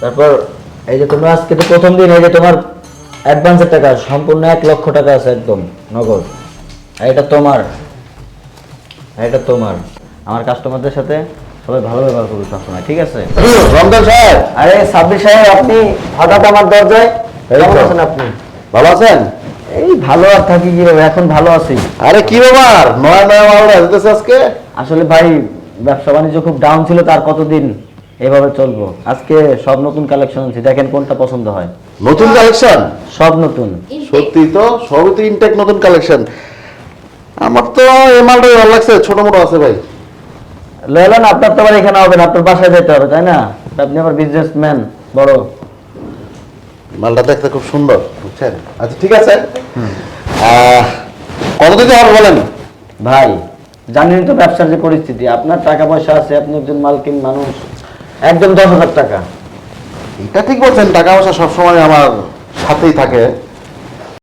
তারপর এই যে তোমরা আজকে তো প্রথম দিন, এই যে তোমার অ্যাডভান্সের টাকা সম্পূর্ণ 1,00,000 টাকা আছে একদম নগদ। আর এটা তোমার, এটা তোমার। আমার কাস্টমারদের সাথে সবাই ভালো ব্যবহার করবে সবসময়, ঠিক আছে? রমজান সাহেব, আরে সাব্বির সাহেব, আপনি হঠাৎ আমার দরজায়, কেমন আছেন আপনি? ভালো আছেন? এই ভালো আর থাকি কিভাবে, এখন ভালো আছি। আরে কি ব্যাপার, নয়া নয়া মাল আসতেছে আজকে? আসলে ভাই ব্যবসা বাণিজ্য খুব ডাউন ছিল, তার কতদিন এভাবে চলবো। আজকে সব নতুন কালেকশন আছে, দেখেন কোনটা পছন্দ হয়। নতুন কালেকশন? সব নতুন। সত্যি তো, সবই তো ইনটেক নতুন কালেকশন। আমার তো এই মালটাই ভালো লাগছে, ছোট মোটো আছে ভাই। লেলেন, আপনার তো আবার এখানে হবে না, আপনার বাসায় যেতে হবে, তাই না? আপনি আবার বিজনেসম্যান বড়। মালটা দেখতে খুব সুন্দর, বুঝছেন? আচ্ছা ঠিক আছে, কত দিতে হবে বলেন? ভাই জানেন তো ব্যবসার যে পরিস্থিতি, আপনার টাকা পয়সা আছে, আপনি একজন মালকিন মানুষ, একদম 10,000 টাকা। এটা ঠিক বলছেন, টাকা পয়সা সবসময় আমার সাথেই থাকে।